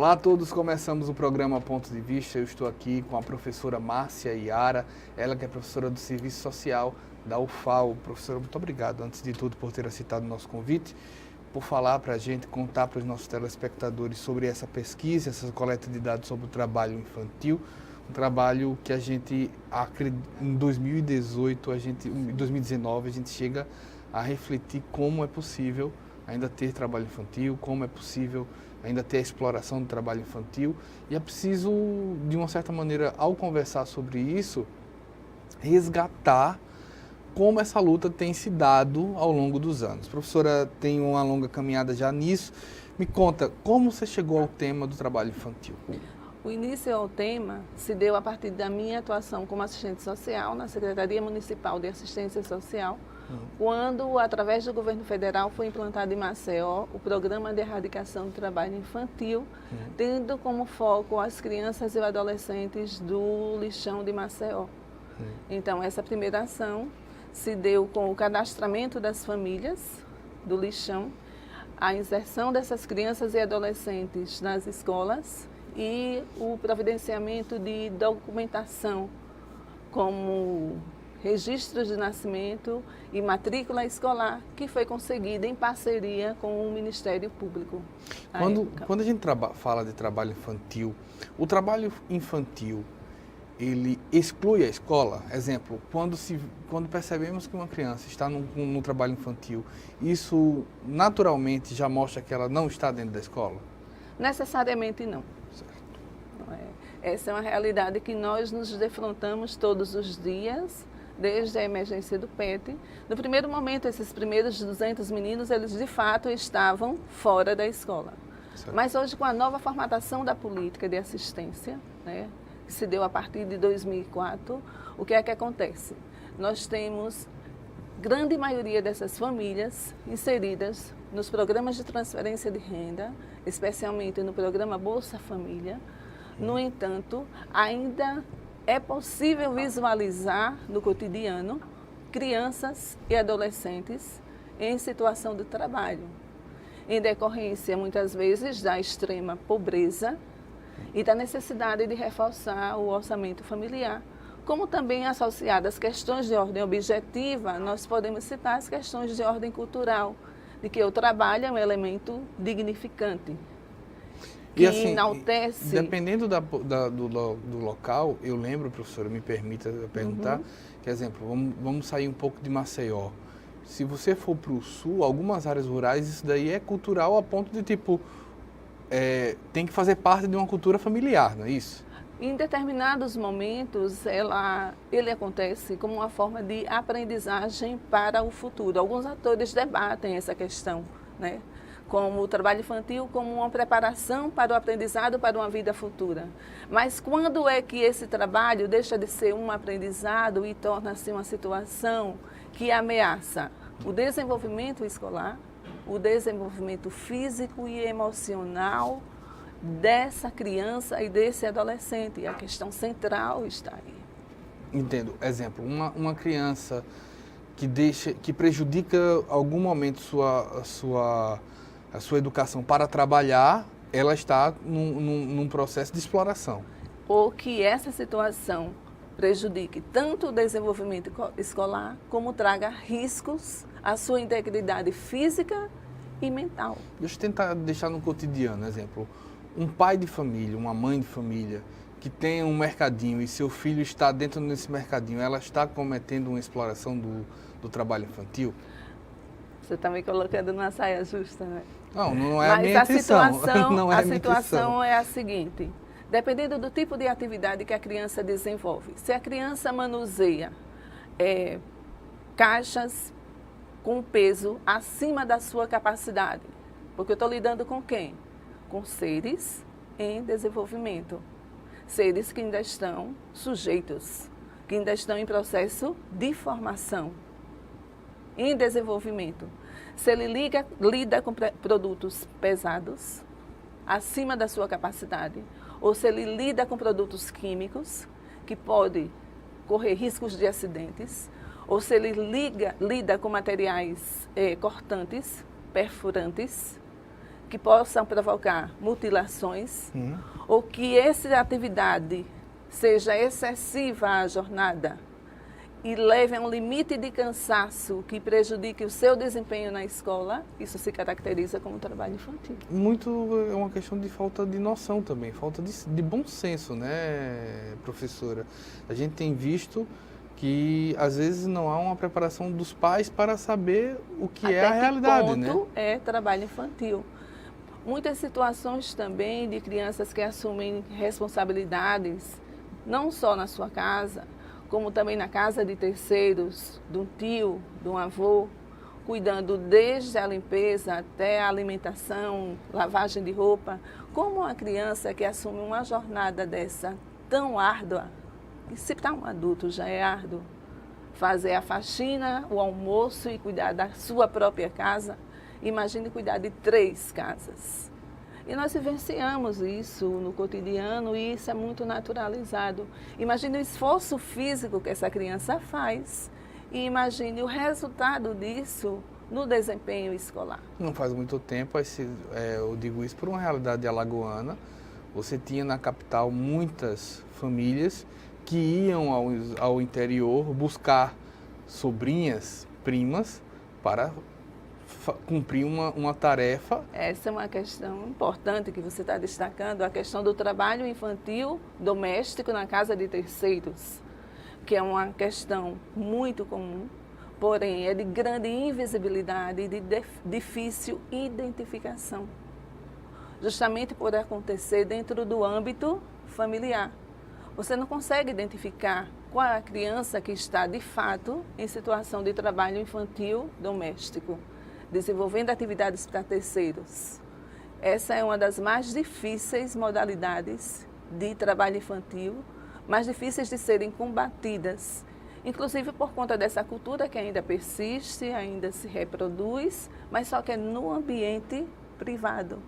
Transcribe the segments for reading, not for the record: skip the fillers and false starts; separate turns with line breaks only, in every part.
Olá a todos, começamos o programa Ponto de Vista. Eu estou aqui com a professora Márcia Iara, ela que é professora do Serviço Social da UFAL. Professora, muito obrigado, antes de tudo, por ter aceitado o nosso convite, por falar para a gente, contar para os nossos telespectadores sobre essa pesquisa, essa coleta de dados sobre o trabalho infantil, um trabalho que a gente, em 2018, em 2019, a gente chega a refletir como é possível ainda ter trabalho infantil, como é possível ainda ter a exploração do trabalho infantil, e é preciso, de uma certa maneira, ao conversar sobre isso, resgatar como essa luta tem se dado ao longo dos anos. A professora tem uma longa caminhada já nisso. Me conta, como você chegou ao tema do trabalho infantil?
O início ao tema se deu a partir da minha atuação como assistente social na Secretaria Municipal de Assistência Social, quando, através do governo federal, foi implantado em Maceió o Programa de Erradicação do Trabalho Infantil, tendo como foco as crianças e os adolescentes do lixão de Maceió. Então, essa primeira ação se deu com o cadastramento das famílias do lixão, a inserção dessas crianças e adolescentes nas escolas e o providenciamento de documentação, como registros de nascimento e matrícula escolar, que foi conseguida em parceria com o Ministério Público.
Quando a gente fala de trabalho infantil, o trabalho infantil, ele exclui a escola? Exemplo, quando percebemos que uma criança está no trabalho infantil, isso naturalmente já mostra que ela não está dentro da escola?
Necessariamente não. Certo. Essa é uma realidade que nós nos defrontamos todos os dias, desde a emergência do PET. No primeiro momento, esses primeiros 200 meninos, eles de fato estavam fora da escola. Certo. Mas hoje, com a nova formatação da política de assistência, né, que se deu a partir de 2004, o que é que acontece? Nós temos grande maioria dessas famílias inseridas nos programas de transferência de renda, especialmente no programa Bolsa Família. No entanto, ainda é possível visualizar no cotidiano crianças e adolescentes em situação de trabalho, em decorrência, muitas vezes, da extrema pobreza e da necessidade de reforçar o orçamento familiar. Como também associadas às questões de ordem objetiva, nós podemos citar as questões de ordem cultural, de que o trabalho é um elemento dignificante, que
assim,
enaltece...
Dependendo do local, eu lembro, professora, me permita perguntar, que, exemplo, vamos sair um pouco de Maceió. Se você for para o sul, algumas áreas rurais, isso daí é cultural a ponto de, tem que fazer parte de uma cultura familiar, não é isso?
Em determinados momentos, ele acontece como uma forma de aprendizagem para o futuro. Alguns atores debatem essa questão, né? Como o trabalho infantil, como uma preparação para o aprendizado para uma vida futura. Mas quando é que esse trabalho deixa de ser um aprendizado e torna-se uma situação que ameaça o desenvolvimento escolar, o desenvolvimento físico e emocional dessa criança e desse adolescente? E a questão central está aí.
Entendo. Exemplo, uma criança que prejudica algum momento a sua educação para trabalhar, ela está num processo de exploração.
Ou que essa situação prejudique tanto o desenvolvimento escolar, como traga riscos à sua integridade física e mental.
Deixa eu tentar deixar no cotidiano, exemplo, um pai de família, uma mãe de família, que tem um mercadinho e seu filho está dentro desse mercadinho, ela está cometendo uma exploração do trabalho infantil?
Você está me colocando numa saia justa, né?
Não é a minha intenção.
A situação é a seguinte: dependendo do tipo de atividade que a criança desenvolve, se a criança manuseia caixas com peso acima da sua capacidade, porque eu estou lidando com quem? Com seres em desenvolvimento, seres que ainda estão sujeitos, que ainda estão em processo de formação, em desenvolvimento. Se ele lida com produtos pesados, acima da sua capacidade, ou se ele lida com produtos químicos, que pode correr riscos de acidentes, ou se ele lida com materiais cortantes, perfurantes, que possam provocar mutilações, ou que essa atividade seja excessiva à jornada e leve a um limite de cansaço que prejudique o seu desempenho na escola, isso se caracteriza como trabalho infantil.
Muito é uma questão de falta de noção também, falta de bom senso, né, professora? A gente tem visto que às vezes não há uma preparação dos pais para saber o que é a realidade, né?
Até que ponto é trabalho infantil. Muitas situações também de crianças que assumem responsabilidades, não só na sua casa, como também na casa de terceiros, de um tio, de um avô, cuidando desde a limpeza até a alimentação, lavagem de roupa. Como uma criança que assume uma jornada dessa tão árdua, e se para um adulto já é árduo, fazer a faxina, o almoço e cuidar da sua própria casa, imagine cuidar de 3 casas. E nós vivenciamos isso no cotidiano e isso é muito naturalizado. Imagine o esforço físico que essa criança faz e imagine o resultado disso no desempenho escolar.
Não faz muito tempo, eu digo isso por uma realidade alagoana, você tinha na capital muitas famílias que iam ao interior buscar sobrinhas, primas, para cumprir uma tarefa.
Essa é uma questão importante que você está destacando, a questão do trabalho infantil doméstico na casa de terceiros, que é uma questão muito comum, porém é de grande invisibilidade e de difícil identificação, justamente por acontecer dentro do âmbito familiar. Você não consegue identificar qual é a criança que está, de fato, em situação de trabalho infantil doméstico, desenvolvendo atividades para terceiros. Essa é uma das mais difíceis modalidades de trabalho infantil, mais difíceis de serem combatidas, inclusive por conta dessa cultura que ainda persiste, ainda se reproduz, mas só que é no ambiente privado.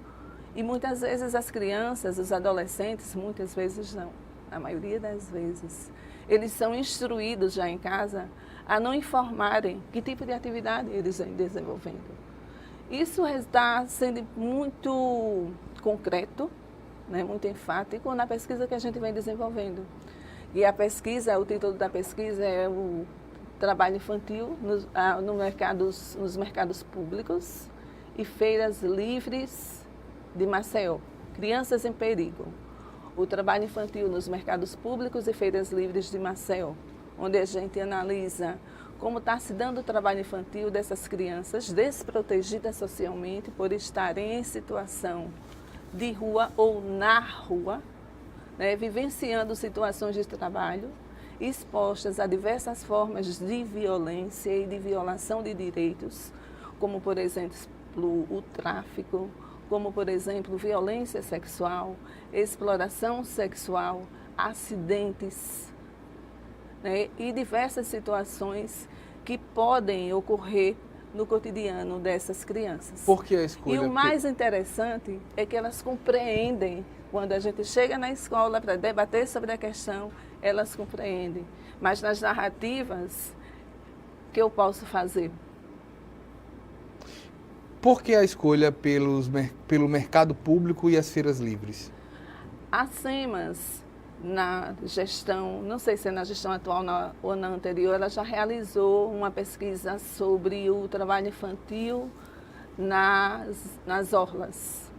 E muitas vezes as crianças, os adolescentes, muitas vezes não, a maioria das vezes, eles são instruídos já em casa a não informarem que tipo de atividade eles vêm desenvolvendo. Isso está sendo muito concreto, né, muito enfático na pesquisa que a gente vem desenvolvendo. E a pesquisa, o título da pesquisa é o trabalho infantil nos mercados públicos e feiras livres de Maceió, crianças em perigo. O trabalho infantil nos mercados públicos e feiras livres de Maceió, onde a gente analisa como está se dando o trabalho infantil dessas crianças desprotegidas socialmente por estarem em situação de rua ou na rua, né, vivenciando situações de trabalho, expostas a diversas formas de violência e de violação de direitos, como, por exemplo, o tráfico, como, por exemplo, violência sexual, exploração sexual, acidentes, né, e diversas situações que podem ocorrer no cotidiano dessas crianças.
Por que a escolha?
E o mais interessante é que elas compreendem, quando a gente chega na escola para debater sobre a questão, elas compreendem. Mas nas narrativas, o que eu posso fazer?
Por que a escolha pelo mercado público e as feiras livres?
A SEMAS, na gestão, não sei se é na gestão atual ou na anterior, ela já realizou uma pesquisa sobre o trabalho infantil nas orlas.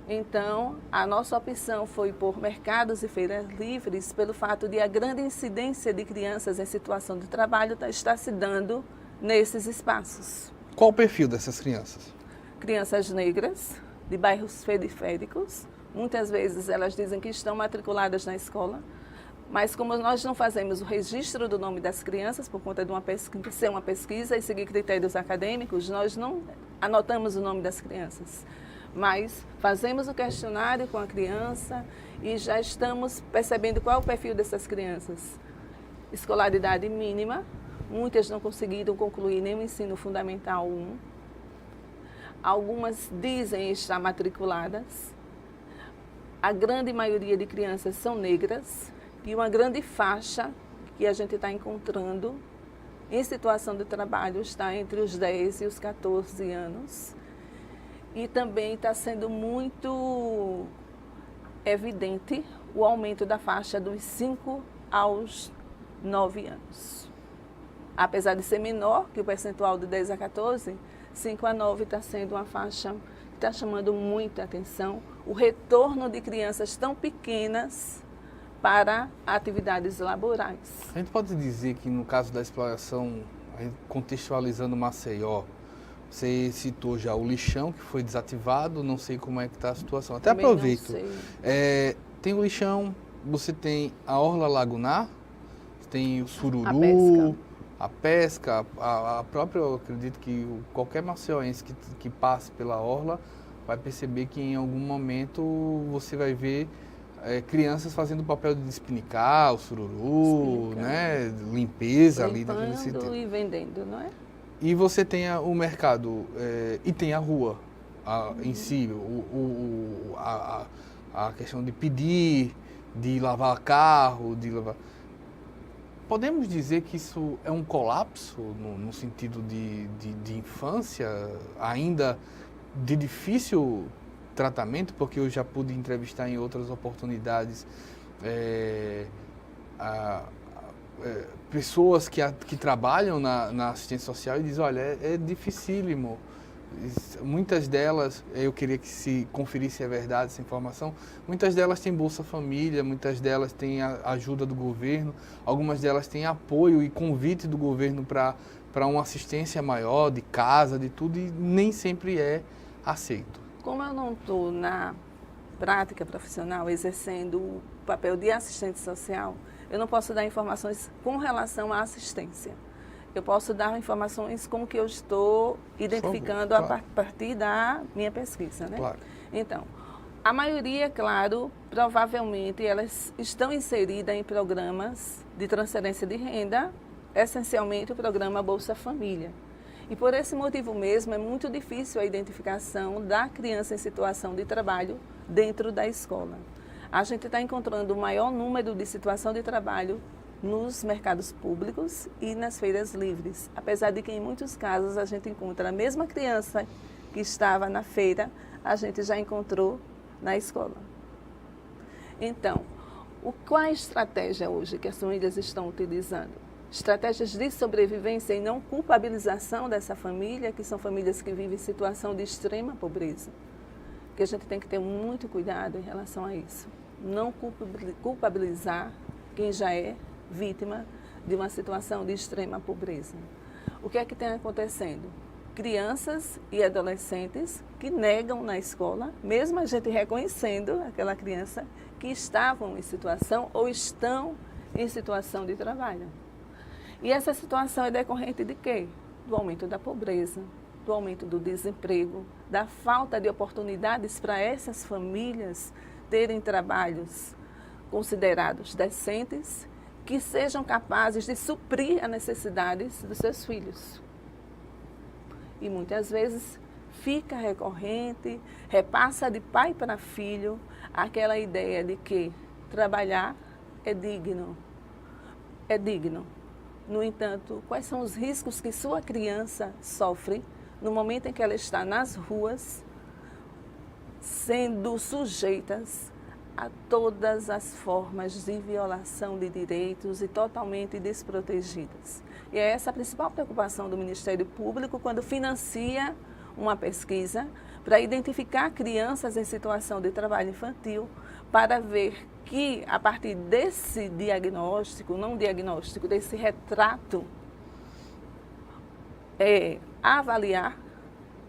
Então, a nossa opção foi por mercados e feiras livres, pelo fato de a grande incidência de crianças em situação de trabalho estar se dando nesses espaços.
Qual o perfil dessas crianças?
Crianças negras, de bairros periféricos. Muitas vezes elas dizem que estão matriculadas na escola, mas como nós não fazemos o registro do nome das crianças, por conta de ser uma pesquisa e seguir critérios acadêmicos, nós não anotamos o nome das crianças. Mas fazemos o questionário com a criança e já estamos percebendo qual é o perfil dessas crianças. Escolaridade mínima, muitas não conseguiram concluir nem o ensino fundamental 1. Algumas dizem estar matriculadas. A grande maioria de crianças são negras e uma grande faixa que a gente está encontrando em situação de trabalho está entre os 10 e os 14 anos. E também está sendo muito evidente o aumento da faixa dos 5 aos 9 anos. Apesar de ser menor que o percentual de 10 a 14, 5 a 9 está sendo uma faixa que está chamando muita atenção. O retorno de crianças tão pequenas para atividades laborais.
A gente pode dizer que no caso da exploração, contextualizando Maceió, você citou já o lixão que foi desativado, não sei como é que está a situação. Até
Também
aproveito.
não sei.
Tem o lixão, você tem a orla lagunar, tem o
A
sururu,
pesca.
a pesca, a própria, eu acredito que qualquer maceióense que passe pela orla vai perceber que em algum momento você vai ver crianças fazendo o papel de despinicar o sururu, né? Limpeza ali naquele
Limpando
sentido.
e vendendo, não é?
E você tem o mercado e tem a rua em si, a questão de pedir, de lavar carro, de lavar... Podemos dizer que isso é um colapso no sentido de infância, ainda de difícil tratamento, porque eu já pude entrevistar em outras oportunidades pessoas que trabalham na assistência social e dizem, olha, é dificílimo. Muitas delas, eu queria que se conferisse a verdade essa informação, muitas delas têm Bolsa Família, muitas delas têm a ajuda do governo, algumas delas têm apoio e convite do governo para uma assistência maior, de casa, de tudo, e nem sempre é aceito.
Como eu não estou na prática profissional, exercendo o papel de assistente social, eu não posso dar informações com relação à assistência. Eu posso dar informações com o que eu estou identificando
Claro.
a partir da minha pesquisa, né?
Claro.
Então, a maioria, claro, provavelmente elas estão inseridas em programas de transferência de renda, essencialmente o programa Bolsa Família. E por esse motivo mesmo é muito difícil a identificação da criança em situação de trabalho dentro da escola. A gente está encontrando o maior número de situação de trabalho nos mercados públicos e nas feiras livres, apesar de que em muitos casos a gente encontra a mesma criança que estava na feira, a gente já encontrou na escola. Então, qual é a estratégia hoje que as famílias estão utilizando? Estratégias de sobrevivência e não culpabilização dessa família, que são famílias que vivem em situação de extrema pobreza. Que a gente tem que ter muito cuidado em relação a isso. Não culpabilizar quem já é vítima de uma situação de extrema pobreza. O que é que tem acontecendo? Crianças e adolescentes que negam na escola, mesmo a gente reconhecendo aquela criança que estavam em situação ou estão em situação de trabalho. E essa situação é decorrente de quê? Do aumento da pobreza, do aumento do desemprego, da falta de oportunidades para essas famílias terem trabalhos considerados decentes, que sejam capazes de suprir as necessidades dos seus filhos. E muitas vezes fica recorrente, repassa de pai para filho, aquela ideia de que trabalhar é digno. É digno. No entanto, quais são os riscos que sua criança sofre no momento em que ela está nas ruas, sendo sujeitas a todas as formas de violação de direitos e totalmente desprotegidas. E é essa a principal preocupação do Ministério Público quando financia uma pesquisa para identificar crianças em situação de trabalho infantil, para ver que, a partir desse diagnóstico, não diagnóstico, desse retrato, avaliar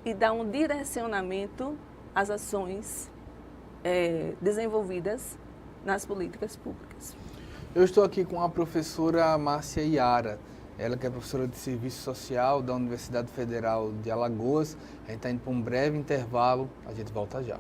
e dar um direcionamento às ações desenvolvidas nas políticas públicas.
Eu estou aqui com a professora Márcia Iara, ela que é professora de Serviço Social da Universidade Federal de Alagoas. A gente está indo para um breve intervalo, a gente volta já.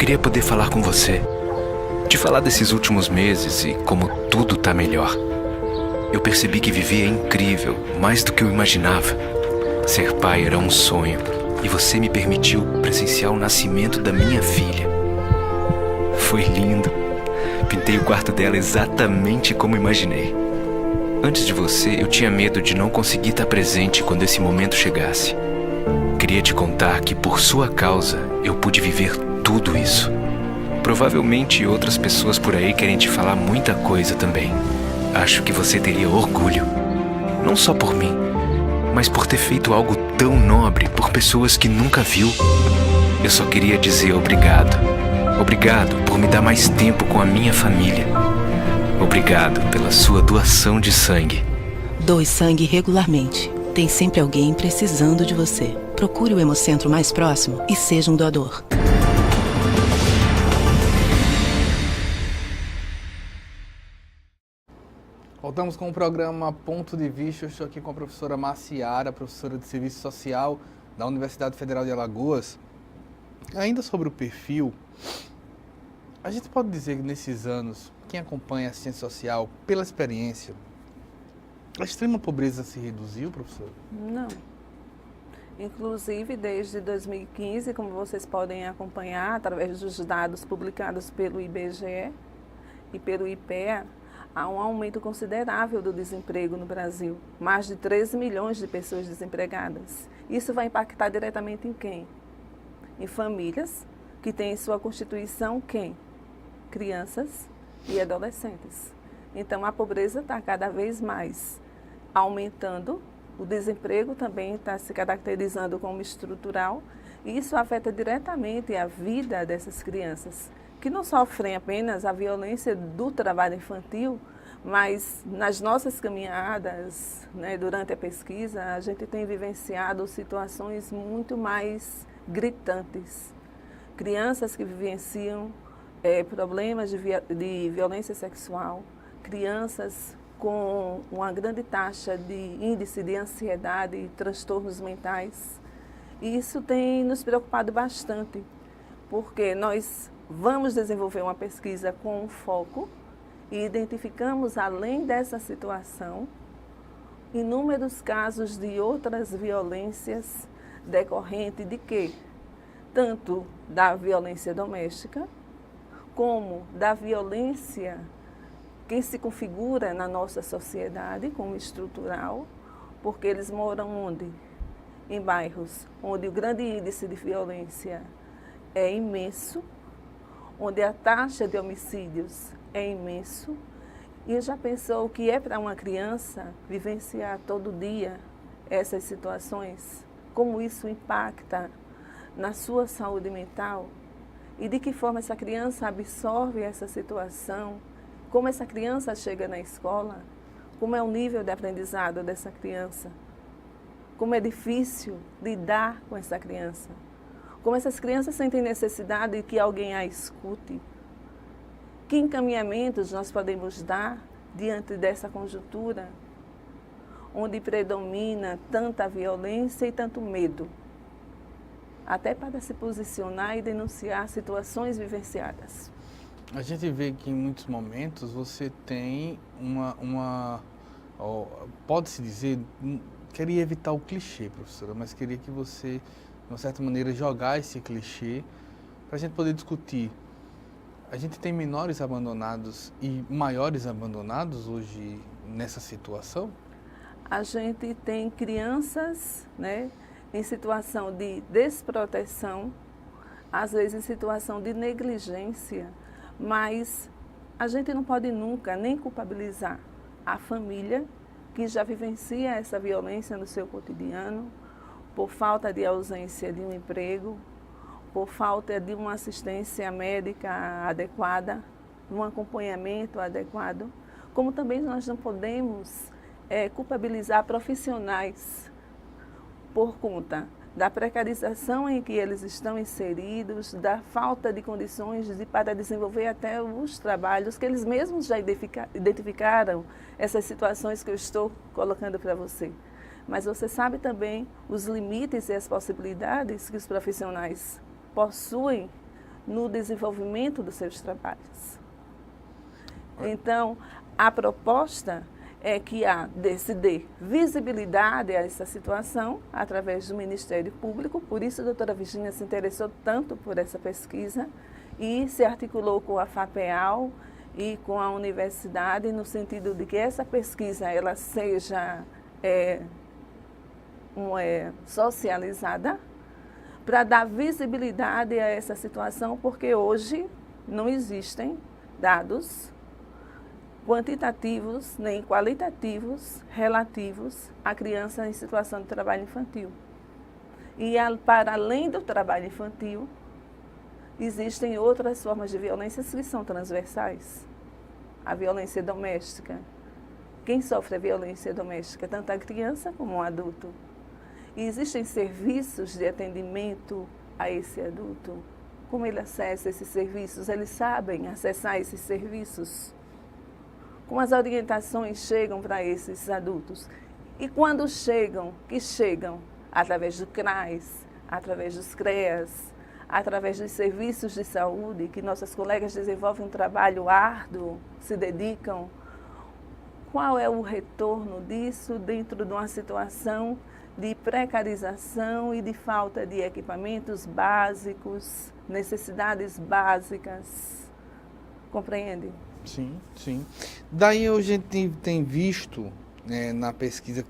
queria poder falar com você. Te falar desses últimos meses e como tudo tá melhor. Eu percebi que viver é incrível, mais do que eu imaginava. Ser pai era um sonho e você me permitiu presenciar o nascimento da minha filha. Foi lindo. Pintei o quarto dela exatamente como imaginei. Antes de você, eu tinha medo de não conseguir estar presente quando esse momento chegasse. Queria te contar que por sua causa eu pude viver tudo isso. Provavelmente outras pessoas por aí querem te falar muita coisa também. Acho que você teria orgulho. Não só por mim, mas por ter feito algo tão nobre por pessoas que nunca viu. Eu só queria dizer obrigado. Obrigado por me dar mais tempo com a minha família. Obrigado pela sua doação de sangue.
Doe sangue regularmente. Tem sempre alguém precisando de você. Procure o Hemocentro mais próximo e seja um doador.
Voltamos com o programa Ponto de Vista. Eu estou aqui com a professora Márcia Iara, professora de Serviço Social da Universidade Federal de Alagoas. Ainda sobre o perfil, a gente pode dizer que nesses anos, quem acompanha a assistência social, pela experiência, a extrema pobreza se reduziu, professora?
Não. Inclusive, desde 2015, como vocês podem acompanhar, através dos dados publicados pelo IBGE e pelo IPEA, há um aumento considerável do desemprego no Brasil. Mais de 13 milhões de pessoas desempregadas. Isso vai impactar diretamente em quem? Em famílias que têm em sua constituição quem? Crianças e adolescentes. Então, a pobreza está cada vez mais aumentando. O desemprego também está se caracterizando como estrutural e isso afeta diretamente a vida dessas crianças, que não sofrem apenas a violência do trabalho infantil, mas nas nossas caminhadas, né, durante a pesquisa, a gente tem vivenciado situações muito mais gritantes. Crianças que vivenciam problemas de violência sexual, crianças com uma grande taxa de índice de ansiedade e transtornos mentais. E isso tem nos preocupado bastante, porque nós vamos desenvolver uma pesquisa com um foco e identificamos, além dessa situação, inúmeros casos de outras violências decorrentes de quê? Tanto da violência doméstica, como da violência que se configura na nossa sociedade como estrutural, porque eles moram onde? Em bairros onde o grande índice de violência é imenso, onde a taxa de homicídios é imenso. E já pensou o que é para uma criança vivenciar todo dia essas situações? Como isso impacta na sua saúde mental? E de que forma essa criança absorve essa situação? Como essa criança chega na escola? Como é o nível de aprendizado dessa criança? Como é difícil lidar com essa criança? Como essas crianças sentem necessidade de que alguém a escute? Que encaminhamentos nós podemos dar diante dessa conjuntura, onde predomina tanta violência e tanto medo, até para se posicionar e denunciar situações vivenciadas?
A gente vê que em muitos momentos você tem pode-se dizer, queria evitar o clichê, professora, mas queria que você, de uma certa maneira, jogar esse clichê para a gente poder discutir. A gente tem menores abandonados e maiores abandonados hoje nessa situação?
A gente tem crianças, né, em situação de desproteção, às vezes em situação de negligência, mas a gente não pode nunca nem culpabilizar a família que já vivencia essa violência no seu cotidiano, por falta de ausência de um emprego, por falta de uma assistência médica adequada, um acompanhamento adequado, como também nós não podemos culpabilizar profissionais por conta da precarização em que eles estão inseridos, da falta de condições para desenvolver até os trabalhos que eles mesmos já identificaram essas situações que eu estou colocando para você. Mas você sabe também os limites e as possibilidades que os profissionais possuem no desenvolvimento dos seus trabalhos. Então, a proposta é que se dê visibilidade a essa situação através do Ministério Público, por isso a doutora Virgínia se interessou tanto por essa pesquisa e se articulou com a FAPEAL e com a universidade no sentido de que essa pesquisa ela seja socializada para dar visibilidade a essa situação, porque hoje não existem dados quantitativos nem qualitativos relativos à criança em situação de trabalho infantil. E para além do trabalho infantil, existem outras formas de violência que são transversais. A violência doméstica. Quem sofre a violência doméstica? Tanto a criança como o adulto. E existem serviços de atendimento a esse adulto. Como ele acessa esses serviços? Eles sabem acessar esses serviços? Como as orientações chegam para esses adultos? E quando chegam, que chegam através do CRAS, através dos CREAS, através dos serviços de saúde, que nossas colegas desenvolvem um trabalho árduo, se dedicam. Qual é o retorno disso dentro de uma situação de precarização e de falta de equipamentos básicos, necessidades básicas? Compreende?
Sim, sim. Daí a gente tem visto na pesquisa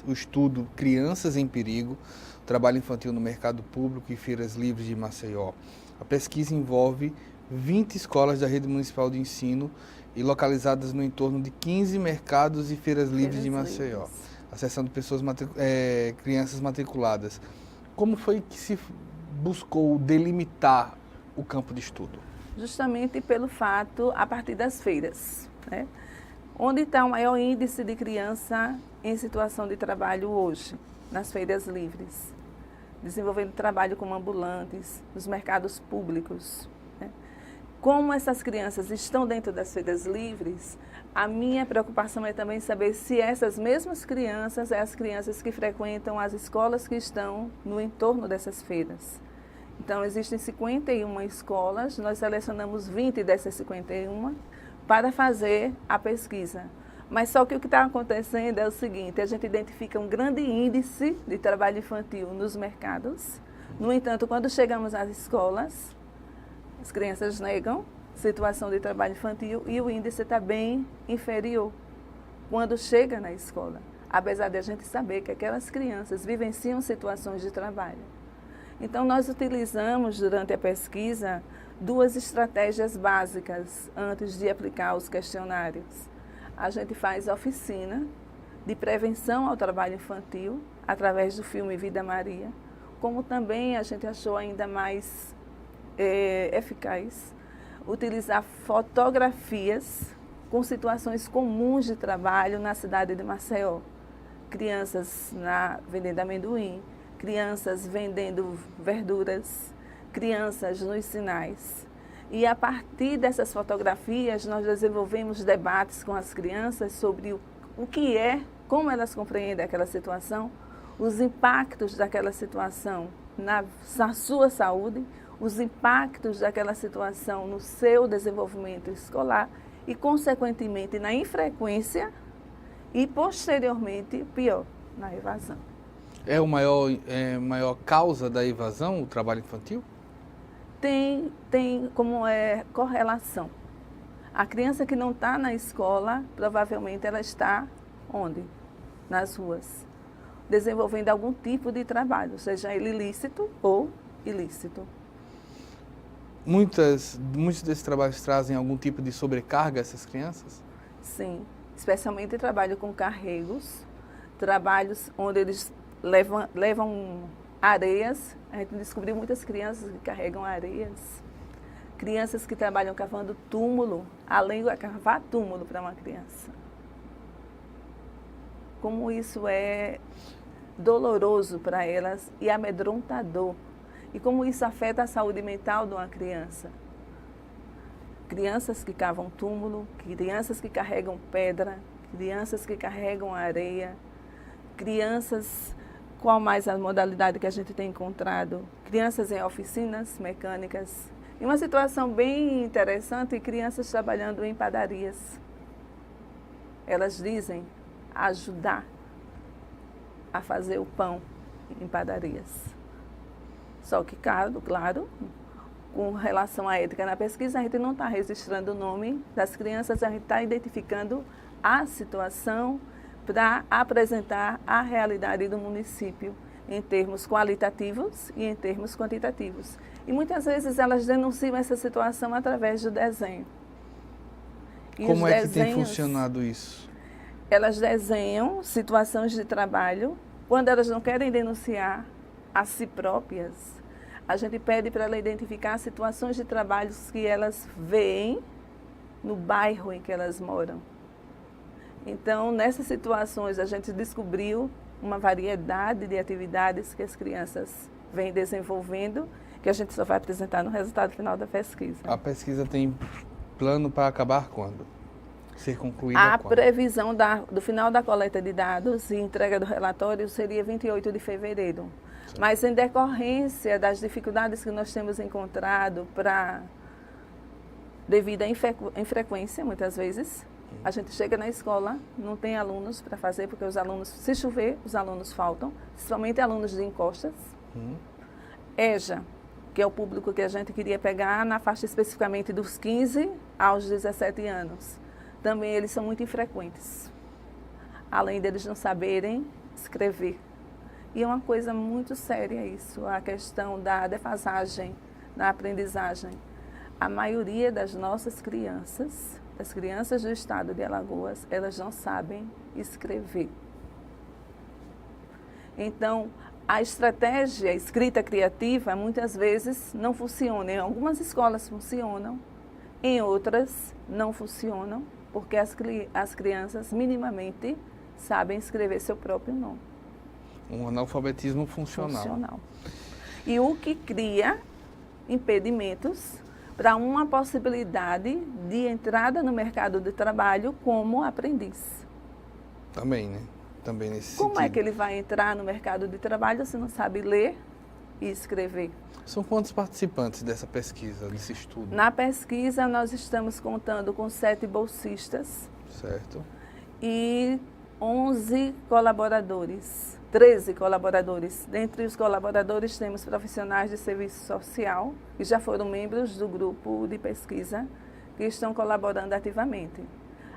o estudo Crianças em Perigo, Trabalho Infantil no Mercado Público e Feiras Livres de Maceió. A pesquisa envolve 20 escolas da rede municipal de ensino e localizadas no entorno de 15 mercados e feiras livres de Maceió, acessando crianças matriculadas. Como foi que se buscou delimitar o campo de estudo?
Justamente pelo fato, a partir das feiras, né? Onde está o maior índice de criança em situação de trabalho hoje? Nas feiras livres, desenvolvendo trabalho como ambulantes, nos mercados públicos. Né? Como essas crianças estão dentro das feiras livres, a minha preocupação é também saber se essas mesmas crianças são as crianças que frequentam as escolas que estão no entorno dessas feiras. Então, existem 51 escolas, nós selecionamos 20 dessas 51 para fazer a pesquisa. Mas só que o que está acontecendo é o seguinte, a gente identifica um grande índice de trabalho infantil nos mercados. No entanto, quando chegamos às escolas, as crianças negam situação de trabalho infantil e o índice está bem inferior quando chega na escola, apesar de a gente saber que aquelas crianças vivenciam situações de trabalho. Então, nós utilizamos durante a pesquisa 2 estratégias básicas antes de aplicar os questionários. A gente faz oficina de prevenção ao trabalho infantil através do filme Vida Maria, como também a gente achou ainda mais eficaz utilizar fotografias com situações comuns de trabalho na cidade de Maceió. Crianças vendendo amendoim, crianças vendendo verduras, crianças nos sinais. E a partir dessas fotografias, nós desenvolvemos debates com as crianças sobre o que é, como elas compreendem aquela situação, os impactos daquela situação na sua saúde, os impactos daquela situação no seu desenvolvimento escolar e, consequentemente, na infrequência e, posteriormente, pior, na evasão.
É a maior causa da evasão, o trabalho infantil?
Tem como correlação. A criança que não está na escola, provavelmente ela está onde? Nas ruas, desenvolvendo algum tipo de trabalho, seja ele lícito ou ilícito.
Muitos desses trabalhos trazem algum tipo de sobrecarga a essas crianças?
Sim, especialmente trabalho com carregos, trabalhos onde eles levam areias. A gente descobriu muitas crianças que carregam areias, crianças que trabalham cavando túmulo, além de cavar túmulo para uma criança. Como isso é doloroso para elas e amedrontador. E como isso afeta a saúde mental de uma criança. Crianças que cavam túmulo, crianças que carregam pedra, crianças que carregam areia, crianças, qual mais a modalidade que a gente tem encontrado? Crianças em oficinas mecânicas, E uma situação bem interessante, crianças trabalhando em padarias. Elas dizem ajudar a fazer o pão em padarias. Só que, claro, com relação à ética na pesquisa, a gente não está registrando o nome das crianças, a gente está identificando a situação para apresentar a realidade do município em termos qualitativos e em termos quantitativos. E muitas vezes elas denunciam essa situação através do desenho. E
como é que tem funcionado isso?
Elas desenham situações de trabalho. Quando elas não querem denunciar a si próprias, a gente pede para ela identificar situações de trabalhos que elas veem no bairro em que elas moram. Então, nessas situações, a gente descobriu uma variedade de atividades que as crianças vêm desenvolvendo, que a gente só vai apresentar no resultado final da pesquisa.
A pesquisa tem plano para acabar quando? Ser concluída
A
quando?
previsão do final da coleta de dados e entrega do relatório seria 28 de fevereiro.
Certo.
Mas em decorrência das dificuldades que nós temos encontrado devido à infrequência, muitas vezes, a gente chega na escola, não tem alunos para fazer, porque os alunos, se chover, os alunos faltam, principalmente alunos de encostas. EJA, que é o público que a gente queria pegar na faixa especificamente dos 15 aos 17 anos. Também eles são muito infrequentes, além deles não saberem escrever. E é uma coisa muito séria isso, a questão da defasagem na aprendizagem. A maioria das nossas crianças, as crianças do estado de Alagoas, elas não sabem escrever. Então, a estratégia escrita criativa muitas vezes não funciona. Em algumas escolas funcionam, em outras não funcionam, porque as crianças minimamente sabem escrever seu próprio nome.
Um analfabetismo funcional.
E o que cria impedimentos para uma possibilidade de entrada no mercado de trabalho como aprendiz.
Também, né? Também nesse
Como
sentido.
é que ele vai entrar no mercado de trabalho se não sabe ler e escrever?
São quantos participantes dessa pesquisa, desse estudo?
Na pesquisa, nós estamos contando com 7 bolsistas
Certo.
e 11 colaboradores, 13 colaboradores. Dentre os colaboradores, temos profissionais de serviço social, que já foram membros do grupo de pesquisa, que estão colaborando ativamente.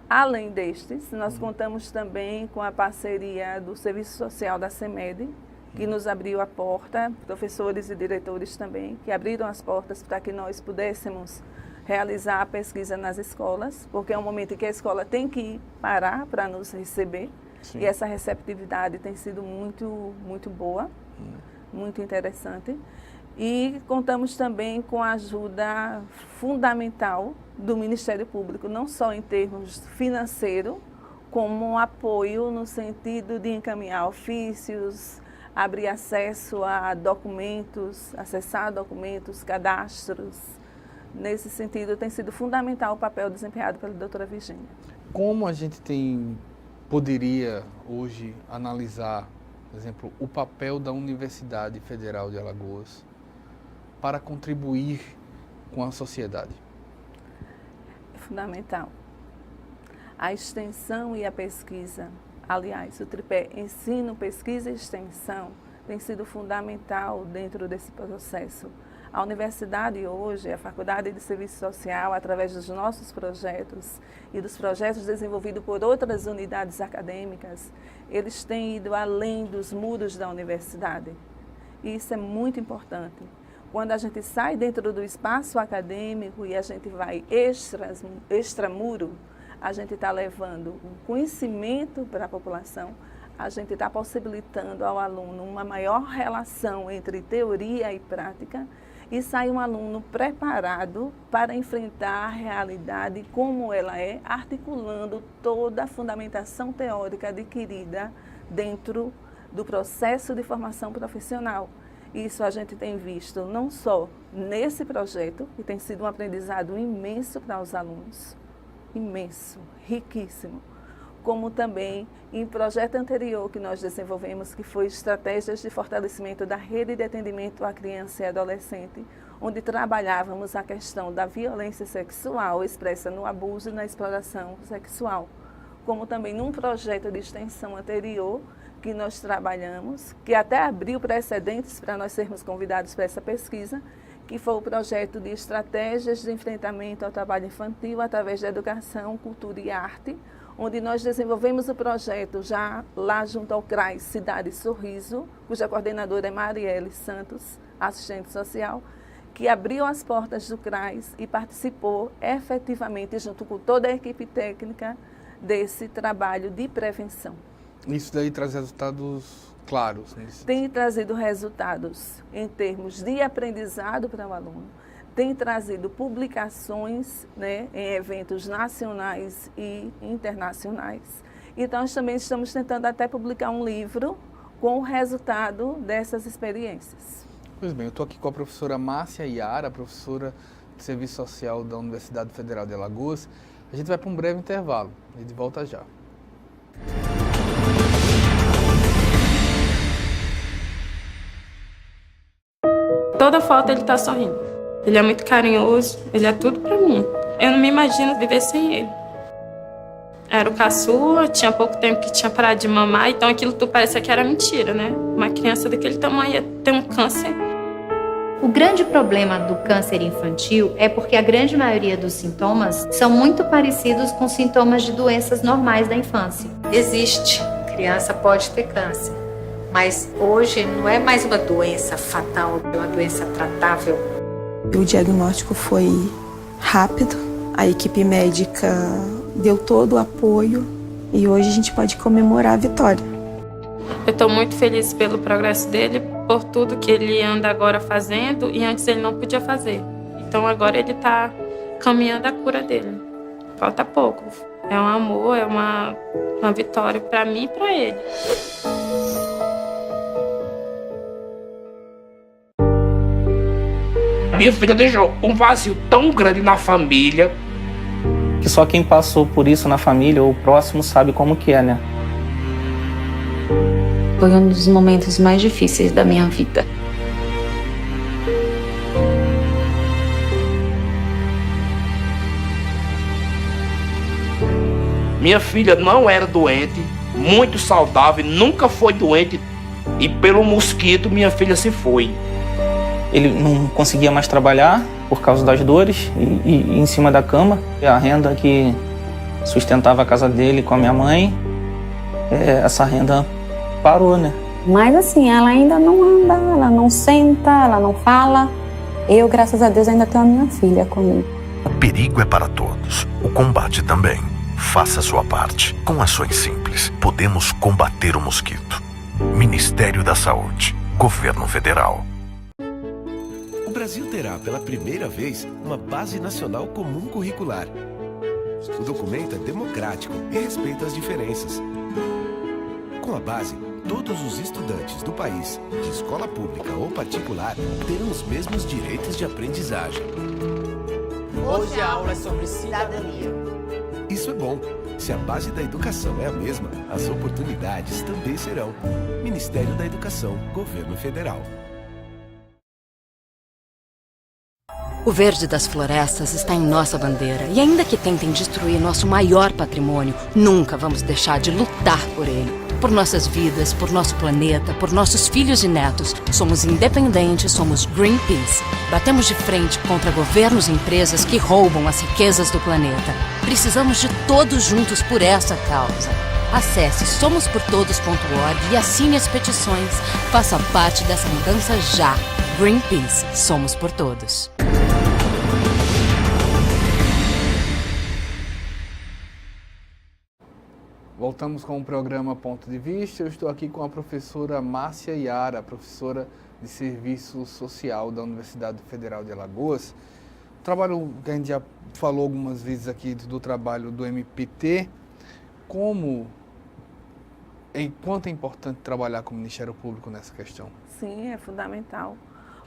Além destes, nós contamos também com a parceria do Serviço Social da CEMED, que nos abriu a porta, professores e diretores também, que abriram as portas para que nós pudéssemos realizar a pesquisa nas escolas, porque é um momento em que a escola tem que parar para nos receber. Sim. E essa receptividade tem sido muito boa, muito interessante. E contamos também com a ajuda fundamental do Ministério Público, não só em termos financeiros, como um apoio no sentido de encaminhar ofícios, abrir acesso a documentos, acessar documentos, cadastros. Nesse sentido, tem sido fundamental o papel desempenhado pela doutora Virgínia.
Como a gente poderia hoje analisar, por exemplo, o papel da Universidade Federal de Alagoas para contribuir com a sociedade?
É fundamental. A extensão e a pesquisa, aliás, o tripé ensino, pesquisa e extensão tem sido fundamental dentro desse processo. A universidade hoje, a Faculdade de Serviço Social, através dos nossos projetos e dos projetos desenvolvidos por outras unidades acadêmicas, eles têm ido além dos muros da universidade. E isso é muito importante. Quando a gente sai dentro do espaço acadêmico e a gente vai extramuro, a gente está levando um conhecimento para a população, a gente está possibilitando ao aluno uma maior relação entre teoria e prática, e sai um aluno preparado para enfrentar a realidade como ela é, articulando toda a fundamentação teórica adquirida dentro do processo de formação profissional. Isso a gente tem visto não só nesse projeto, que tem sido um aprendizado imenso para os alunos, imenso, riquíssimo, como também em projeto anterior que nós desenvolvemos, que foi Estratégias de Fortalecimento da Rede de Atendimento à Criança e Adolescente, onde trabalhávamos a questão da violência sexual expressa no abuso e na exploração sexual, como também num projeto de extensão anterior que nós trabalhamos, que até abriu precedentes para nós sermos convidados para essa pesquisa, que foi o projeto de estratégias de enfrentamento ao trabalho infantil através da educação, cultura e arte, onde nós desenvolvemos o projeto já lá junto ao CRAS Cidade Sorriso, cuja coordenadora é Marielle Santos, assistente social, que abriu as portas do CRAS e participou efetivamente, junto com toda a equipe técnica, desse trabalho de prevenção.
Isso daí traz resultados claros?
Tem trazido resultados em termos de aprendizado para o aluno, tem trazido publicações, né, em eventos nacionais e internacionais. Então, nós também estamos tentando até publicar um livro com o resultado dessas experiências.
Pois bem, eu estou aqui com a professora Márcia Iara, professora de Serviço Social da Universidade Federal de Alagoas. A gente vai para um breve intervalo e de volta já.
Toda foto ele tá sorrindo. Ele é muito carinhoso, ele é tudo pra mim. Eu não me imagino viver sem ele. Era o caçula, tinha pouco tempo que tinha parado de mamar, então aquilo tudo parecia que era mentira, né? Uma criança daquele tamanho ia ter um câncer.
O grande problema do câncer infantil é porque a grande maioria dos sintomas são muito parecidos com sintomas de doenças normais da infância.
Existe, criança pode ter câncer, mas hoje não é mais uma doença fatal, é uma doença tratável.
O diagnóstico foi rápido, a equipe médica deu todo o apoio e hoje a gente pode comemorar a vitória.
Eu estou muito feliz pelo progresso dele, por tudo que ele anda agora fazendo e antes ele não podia fazer. Então agora ele está caminhando a cura dele. Falta pouco. É um amor, é uma vitória para mim e para ele.
Minha filha deixou um vazio tão grande na família.
Que só quem passou por isso na família ou próximo sabe como que é, né?
Foi um dos momentos mais difíceis da minha vida.
Minha filha não era doente, muito saudável, nunca foi doente. E pelo mosquito minha filha se foi.
Ele não conseguia mais trabalhar por causa das dores e em cima da cama. A renda que sustentava a casa dele com a minha mãe, essa renda parou, né?
Mas assim, ela ainda não anda, ela não senta, ela não fala. Eu, graças a Deus, ainda tenho a minha filha comigo.
O perigo é para todos, o combate também. Faça a sua parte. Com ações simples, podemos combater o mosquito. Ministério da Saúde, Governo Federal.
O Brasil terá pela primeira vez uma Base Nacional Comum Curricular. O documento é democrático e respeita as diferenças. Com a base, todos os estudantes do país, de escola pública ou particular, terão os mesmos direitos de aprendizagem.
Hoje a aula é sobre cidadania.
Isso é bom. Se a base da educação é a mesma, as oportunidades também serão. Ministério da Educação, Governo Federal.
O verde das florestas está em nossa bandeira. E ainda que tentem destruir nosso maior patrimônio, nunca vamos deixar de lutar por ele. Por nossas vidas, por nosso planeta, por nossos filhos e netos. Somos independentes, somos Greenpeace. Batemos de frente contra governos e empresas que roubam as riquezas do planeta. Precisamos de todos juntos por essa causa. Acesse somosportodos.org e assine as petições. Faça parte dessa mudança já. Greenpeace. Somos por todos.
Voltamos com o programa Ponto de Vista. Eu estou aqui com a professora Márcia Iara, professora de Serviço Social da Universidade Federal de Alagoas. O trabalho que a gente já falou algumas vezes aqui do trabalho do MPT, quanto é importante trabalhar com o Ministério Público nessa questão?
Sim, é fundamental,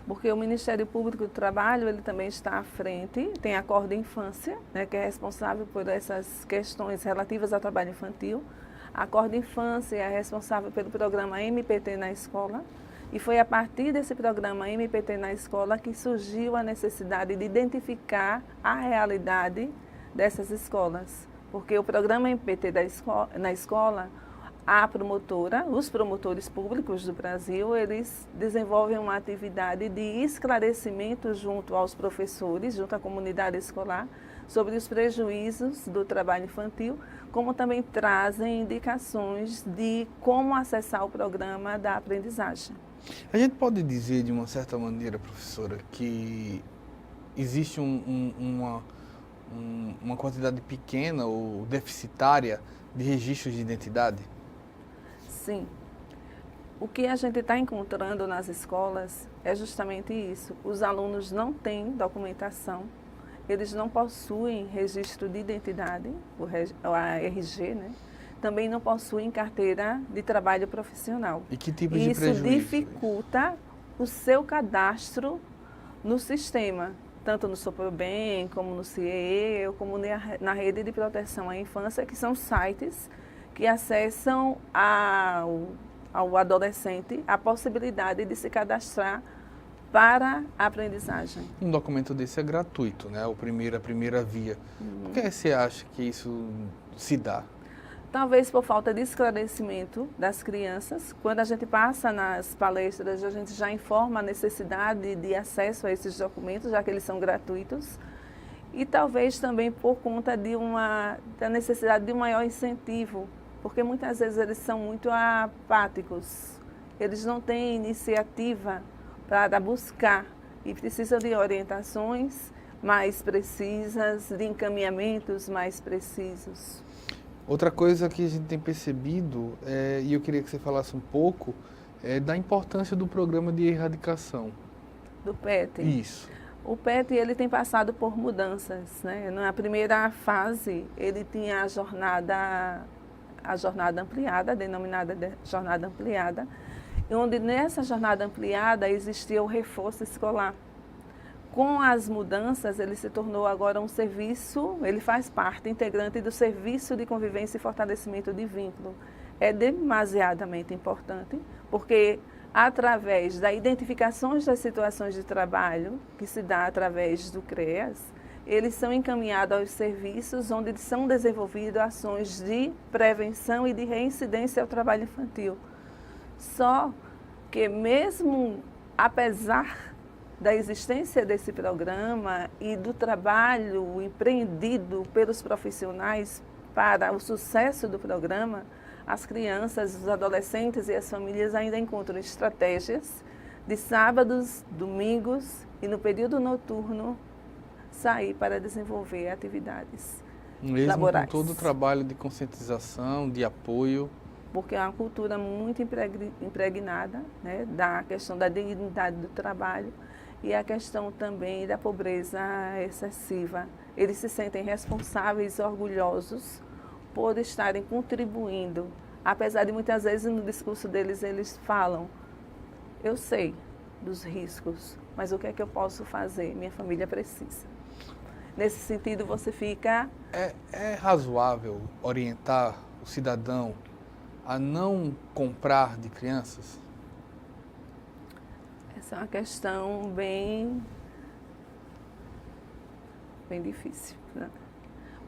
porque o Ministério Público do Trabalho, ele também está à frente, tem a Corda Infância, né, que é responsável por essas questões relativas ao trabalho infantil. A Corda Infância é responsável pelo programa MPT na escola, E foi a partir desse programa MPT na escola que surgiu a necessidade de identificar a realidade dessas escolas. Porque o programa MPT na escola, a promotora, os promotores públicos do Brasil, eles desenvolvem uma atividade de esclarecimento junto aos professores, junto à comunidade escolar, sobre os prejuízos do trabalho infantil, como também trazem indicações de como acessar o programa da aprendizagem.
A gente pode dizer, de uma certa maneira, professora, que existe uma quantidade pequena ou deficitária de registros de identidade?
Sim. O que a gente está encontrando nas escolas é justamente isso. Os alunos não têm documentação, eles não possuem registro de identidade, a RG, né? Também não possuem carteira de trabalho profissional.
E que tipo de
Isso
prejuízo?
dificulta o seu cadastro no sistema, tanto no Soprobem, como no CIEE, ou como na Rede de Proteção à Infância, que são sites que acessam ao adolescente a possibilidade de se cadastrar para a aprendizagem.
Um documento desse é gratuito, né? A primeira via. Por que você acha que isso se dá?
Talvez por falta de esclarecimento das crianças. Quando a gente passa nas palestras, a gente já informa a necessidade de acesso a esses documentos, já que eles são gratuitos. E talvez também por conta da necessidade de um maior incentivo, porque muitas vezes eles são muito apáticos. Eles não têm iniciativa para buscar e precisam de orientações mais precisas, de encaminhamentos mais precisos.
Outra coisa que a gente tem percebido, e eu queria que você falasse um pouco, é da importância do programa de erradicação.
Do PET?
Isso.
O PET ele tem passado por mudanças, né? Na primeira fase, ele tinha a jornada ampliada, denominada jornada ampliada, onde nessa jornada ampliada existia o reforço escolar. Com as mudanças, ele se tornou agora um serviço, ele faz parte integrante do Serviço de Convivência e Fortalecimento de Vínculo. É demasiadamente importante, porque através da identificação das situações de trabalho, que se dá através do CREAS, eles são encaminhados aos serviços onde são desenvolvidas ações de prevenção e de reincidência ao trabalho infantil. Só que mesmo apesar da existência desse programa e do trabalho empreendido pelos profissionais para o sucesso do programa, as crianças, os adolescentes e as famílias ainda encontram estratégias de sábados, domingos e no período noturno sair para desenvolver atividades laborais.
Com todo o trabalho de conscientização, de apoio.
Porque é uma cultura muito impregnada, né, da questão da dignidade do trabalho e a questão também da pobreza excessiva. Eles se sentem responsáveis e orgulhosos por estarem contribuindo, apesar de muitas vezes no discurso deles eles falam, eu sei dos riscos, mas o que é que eu posso fazer? Minha família precisa. Nesse sentido, você fica...
É razoável orientar o cidadão a não comprar de crianças?
Essa é uma questão bem difícil, né?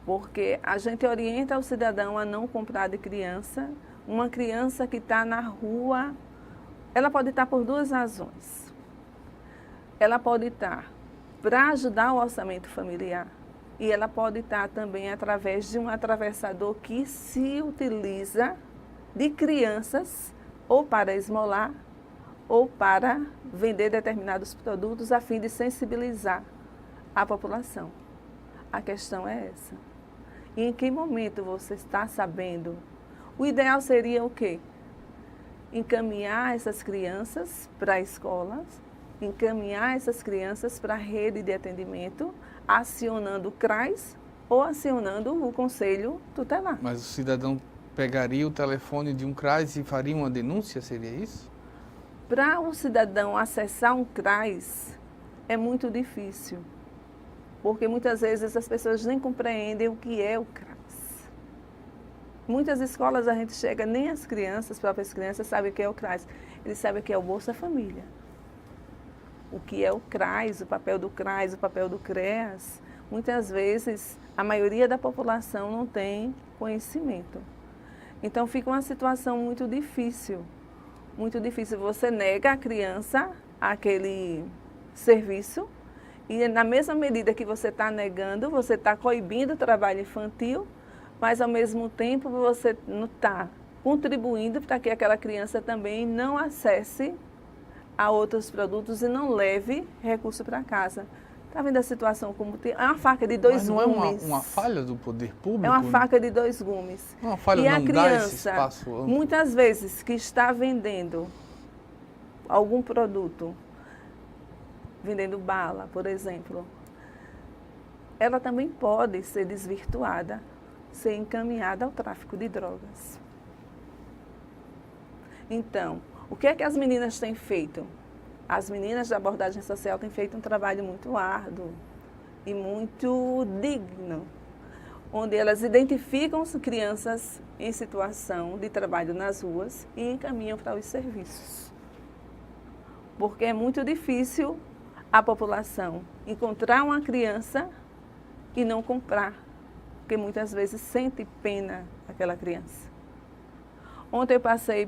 Porque a gente orienta o cidadão a não comprar de criança. Uma criança que está na rua, ela pode estar por duas razões. Ela pode estar para ajudar o orçamento familiar e ela pode estar também através de um atravessador que se utiliza de crianças ou para esmolar ou para vender determinados produtos a fim de sensibilizar a população. A questão é essa. E em que momento você está sabendo? O ideal seria o quê? Encaminhar essas crianças para escolas, encaminhar essas crianças para a rede de atendimento, acionando o CRAS ou acionando o Conselho Tutelar.
Mas o cidadão pegaria o telefone de um CRAS e faria uma denúncia, seria isso?
Para um cidadão acessar um CRAS é muito difícil, porque muitas vezes as pessoas nem compreendem o que é o CRAS. Muitas escolas a gente chega, nem as crianças, as próprias crianças sabem o que é o CRAS. Eles sabem o que é o Bolsa Família. O que é o CRAS, o papel do CRAS, o papel do CREAS. Muitas vezes a maioria da população não tem conhecimento. Então fica uma situação muito difícil. Muito difícil. Você nega à criança aquele serviço e na mesma medida que você está negando, você está coibindo o trabalho infantil, mas ao mesmo tempo você não está contribuindo para que aquela criança também não acesse a outros produtos e não leve recurso para casa. Está vendo a situação como tem? É uma faca de dois gumes.
Mas não é uma falha do poder público?
É uma faca de dois gumes.
Uma falha
e
não
a
dar esse
criança,
espaço amplo.
muitas vezes, que está vendendo algum produto, vendendo bala, por exemplo, ela também pode ser desvirtuada, ser encaminhada ao tráfico de drogas. Então, o que é que as meninas têm feito? As meninas da abordagem social têm feito um trabalho muito árduo e muito digno, onde elas identificam as crianças em situação de trabalho nas ruas e encaminham para os serviços. Porque é muito difícil a população encontrar uma criança e não comprar, porque muitas vezes sente pena daquela criança. Ontem eu passei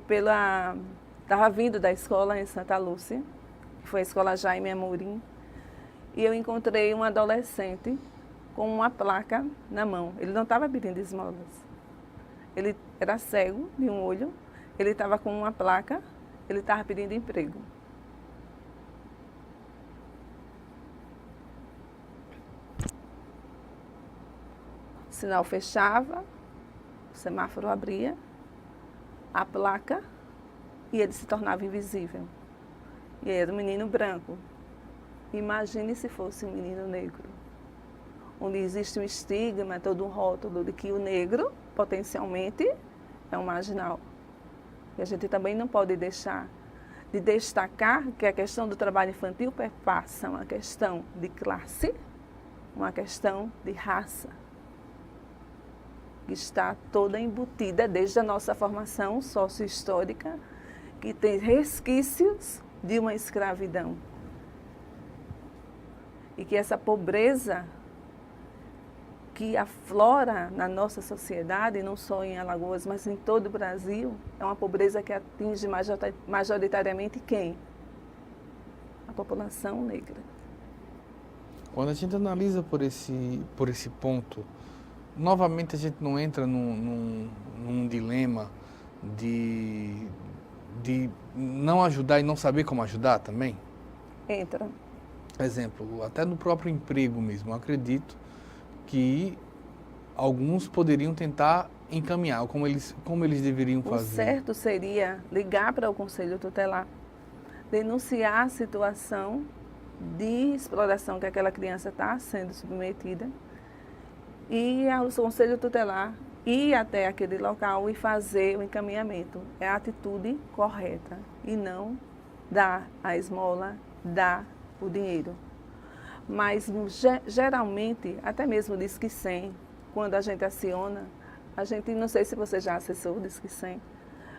estava vindo da escola em Santa Lúcia, que foi a escola Jaime Amorim, e eu encontrei um adolescente com uma placa na mão. Ele não estava pedindo esmolas. Ele era cego de um olho, ele estava com uma placa, ele estava pedindo emprego. O sinal fechava, o semáforo abria, a placa, e ele se tornava invisível. E era um menino branco. Imagine se fosse um menino negro, onde existe um estigma, todo um rótulo de que o negro, potencialmente, é um marginal. E a gente também não pode deixar de destacar que a questão do trabalho infantil perpassa uma questão de classe, uma questão de raça, que está toda embutida desde a nossa formação sociohistórica, que tem resquícios de uma escravidão. E que essa pobreza que aflora na nossa sociedade, não só em Alagoas, mas em todo o Brasil, é uma pobreza que atinge majoritariamente quem? A população negra.
Quando a gente analisa por esse ponto, novamente a gente não entra num dilema de não ajudar e não saber como ajudar também?
Entra.
Exemplo, até no próprio emprego mesmo, eu acredito que alguns poderiam tentar encaminhar, como eles deveriam fazer.
O certo seria ligar para o Conselho Tutelar, denunciar a situação de exploração que aquela criança está sendo submetida e o Conselho Tutelar ir até aquele local e fazer o encaminhamento. É a atitude correta e não dar a esmola, dar o dinheiro. Mas geralmente, até mesmo o Disque 100, quando a gente aciona, a gente, não sei se você já acessou o Disque 100,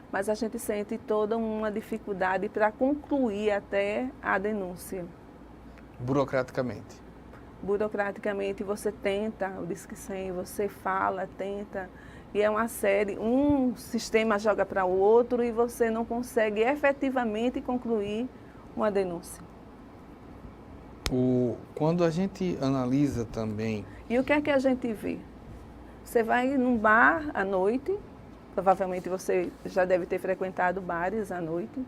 mas a gente sente toda uma dificuldade para concluir até a denúncia.
Burocraticamente?
Burocraticamente você tenta o Disque 100, você fala, tenta, e é uma série, um sistema joga para o outro e você não consegue efetivamente concluir uma denúncia.
Quando a gente analisa também...
E o que é que a gente vê? Você vai num bar à noite, provavelmente você já deve ter frequentado bares à noite,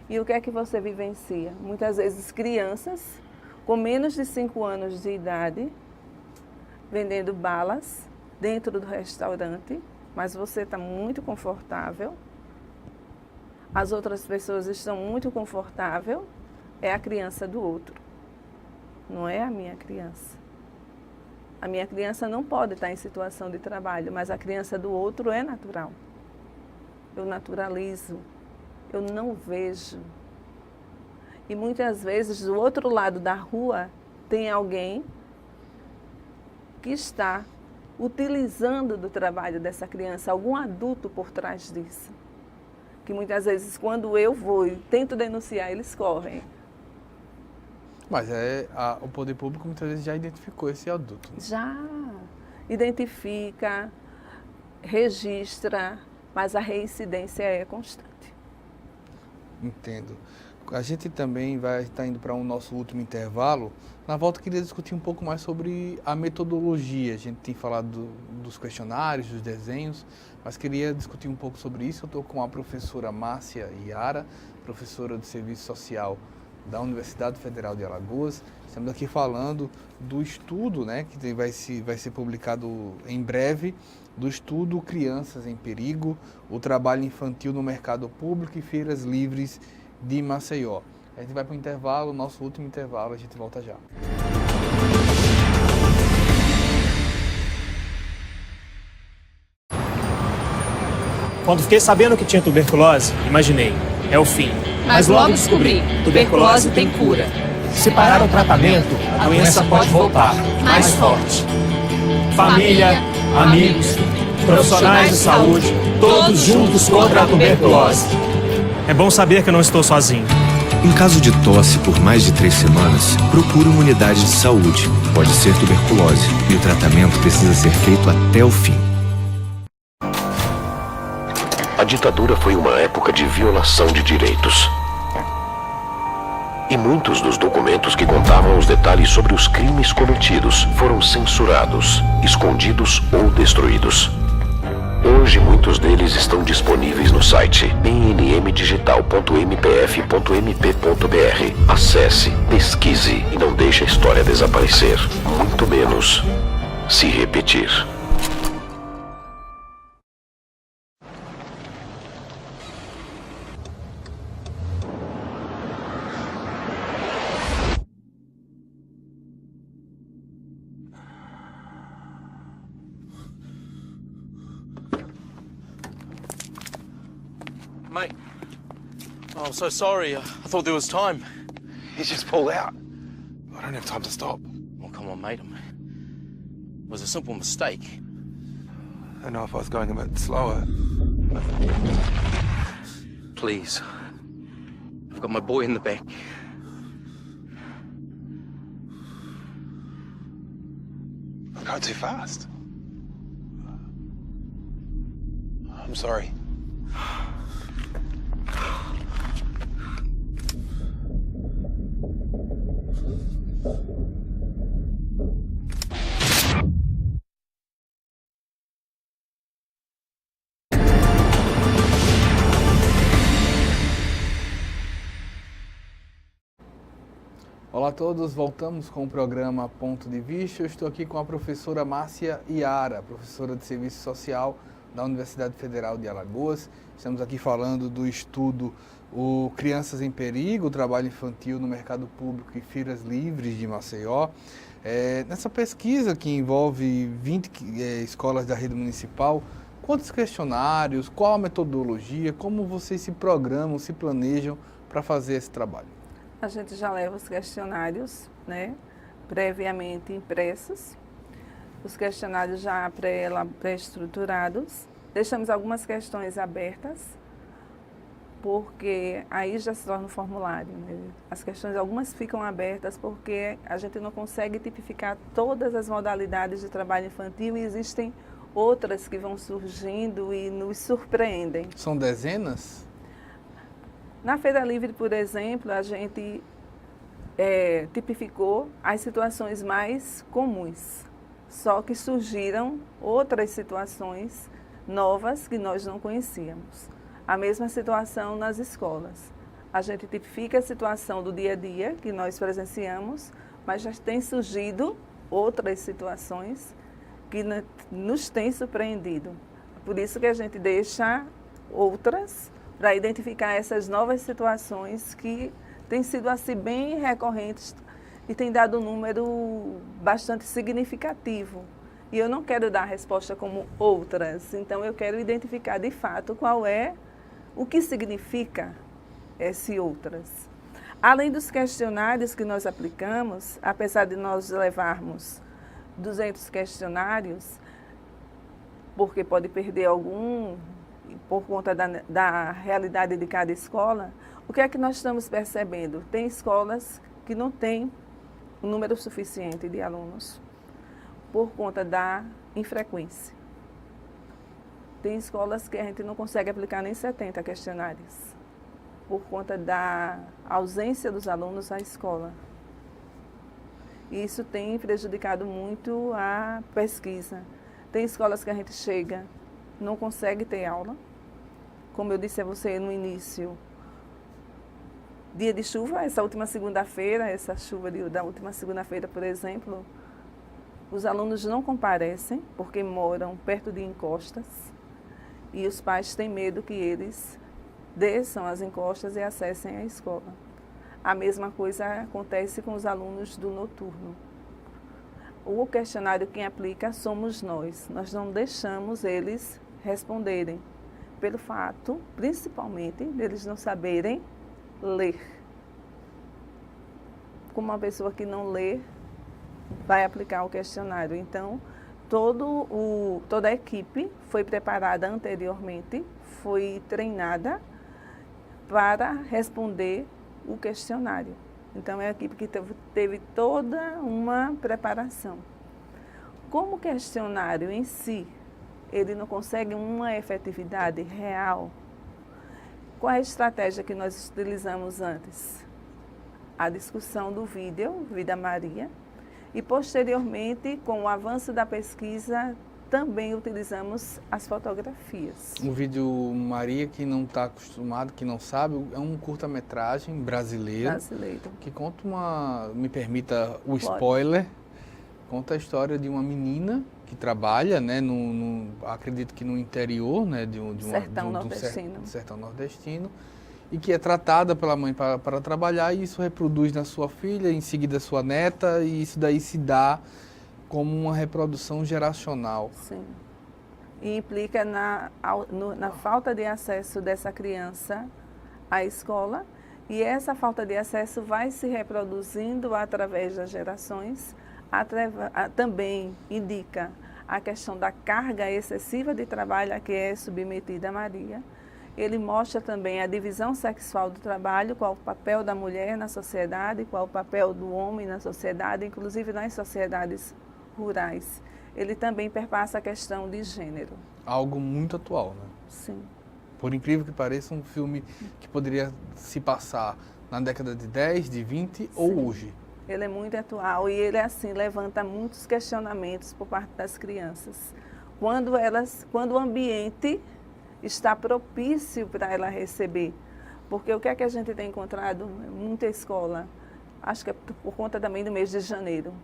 e o que é que você vivencia? Muitas vezes crianças com menos de 5 anos de idade, vendendo balas dentro do restaurante, mas você está muito confortável, as outras pessoas estão muito confortáveis, é a criança do outro, não é a minha criança. A minha criança não pode estar em situação de trabalho, mas a criança do outro é natural. Eu naturalizo, eu não vejo. E muitas vezes, do outro lado da rua, tem alguém que está utilizando do trabalho dessa criança algum adulto por trás disso. Que muitas vezes, quando eu vou e tento denunciar, eles correm.
Mas o poder público muitas vezes já identificou esse adulto. Né?
Já identifica, registra, mas a reincidência é constante.
Entendo. A gente também vai estar indo para o nosso último intervalo. Na volta, eu queria discutir um pouco mais sobre a metodologia. A gente tem falado dos questionários, dos desenhos, mas queria discutir um pouco sobre isso. Eu estou com a professora Márcia Iara, professora de Serviço Social da Universidade Federal de Alagoas. Estamos aqui falando do estudo, né, que vai ser publicado em breve, do estudo Crianças em Perigo, o trabalho infantil no mercado público e feiras livres de Maceió. A gente vai para o intervalo, nosso último intervalo, a gente volta já.
Quando fiquei sabendo que tinha tuberculose, imaginei, é o fim.
Mas logo descobri, tuberculose tem cura.
Se parar o tratamento, a doença pode voltar, mais forte. Família, amigos, profissionais de saúde, todos juntos contra a tuberculose. É bom saber que eu não estou sozinho.
Em caso de tosse por mais de 3 semanas, procure uma unidade de saúde. Pode ser tuberculose e o tratamento precisa ser feito até o fim.
A ditadura foi uma época de violação de direitos. E muitos dos documentos que contavam os detalhes sobre os crimes cometidos foram censurados, escondidos ou destruídos. Hoje, muitos deles estão disponíveis no site bnmdigital.mpf.mp.br. Acesse, pesquise e não deixe a história desaparecer, muito menos se repetir.
Mate, oh, I'm so sorry. I thought there was time.
He's just pulled out. I don't have time to stop.
Well, come on, mate. It was a simple mistake.
I don't know if I was going a bit slower.
Please. I've got my boy in the back.
I'm going too fast. I'm sorry.
Olá a todos, voltamos com o programa Ponto de Vista. Eu estou aqui com a professora Márcia Iara, professora de Serviço Social da Universidade Federal de Alagoas. Estamos aqui falando do estudo o Crianças em Perigo, o trabalho infantil no mercado público e feiras livres de Maceió. Nessa pesquisa que envolve 20 escolas da rede municipal, quantos questionários, qual a metodologia, como vocês se programam, se planejam para fazer esse trabalho?
A gente já leva os questionários, né, previamente impressos, os questionários já pré-estruturados. Deixamos algumas questões abertas, porque aí já se torna um formulário, né? As questões, algumas ficam abertas porque a gente não consegue tipificar todas as modalidades de trabalho infantil e existem outras que vão surgindo e nos surpreendem.
São dezenas?
Na Feira Livre, por exemplo, a gente tipificou as situações mais comuns, só que surgiram outras situações novas que nós não conhecíamos. A mesma situação nas escolas. A gente tipifica a situação do dia a dia que nós presenciamos, mas já tem surgido outras situações que nos têm surpreendido. Por isso que a gente deixa outras para identificar essas novas situações que têm sido assim bem recorrentes e têm dado um número bastante significativo. E eu não quero dar a resposta como outras, então eu quero identificar de fato qual é o que significa esse outras. Além dos questionários que nós aplicamos, apesar de nós levarmos 200 questionários, porque pode perder algum, por conta da realidade de cada escola. O que é que nós estamos percebendo? Tem escolas que não têm um número suficiente de alunos por conta da infrequência. Tem escolas que a gente não consegue aplicar nem 70 questionários por conta da ausência dos alunos à escola. E isso tem prejudicado muito a pesquisa. Tem escolas que a gente chega, não consegue ter aula. Como eu disse a você no início, dia de chuva, essa última segunda-feira, essa chuva da última segunda-feira, por exemplo, os alunos não comparecem porque moram perto de encostas e os pais têm medo que eles desçam as encostas e acessem a escola. A mesma coisa acontece com os alunos do noturno. O questionário quem aplica somos nós. Nós não deixamos eles responderem, pelo fato, principalmente, deles não saberem ler. Como uma pessoa que não lê vai aplicar o questionário. Então, toda a equipe foi preparada anteriormente, foi treinada para responder o questionário. Então, é a equipe que teve toda uma preparação. Como o questionário em si, ele não consegue uma efetividade real, qual é a estratégia que nós utilizamos antes? A discussão do vídeo, Vida Maria, e posteriormente, com o avanço da pesquisa, também utilizamos as fotografias.
O vídeo Maria, que não está acostumado, que não sabe, é um curta-metragem brasileiro. Que conta me permita o spoiler, conta a história de uma menina que trabalha, né, acredito que no interior, né, de um sertão nordestino, e que é tratada pela mãe para trabalhar, e isso reproduz na sua filha, em seguida sua neta, e isso daí se dá como uma reprodução geracional.
Sim. E implica na falta de acesso dessa criança à escola, e essa falta de acesso vai se reproduzindo através das gerações. Também indica a questão da carga excessiva de trabalho a que é submetida a Maria. Ele mostra também a divisão sexual do trabalho, qual o papel da mulher na sociedade, qual o papel do homem na sociedade, inclusive nas sociedades rurais. Ele também perpassa a questão de gênero.
Algo muito atual, né?
Sim.
Por incrível que pareça, um filme que poderia se passar na década de 10, de 20 ou hoje.
Ele é muito atual e ele, assim, levanta muitos questionamentos por parte das crianças. Quando o ambiente está propício para ela receber. Porque o que é que a gente tem encontrado? Muita escola, acho que é por conta também do mês de janeiro,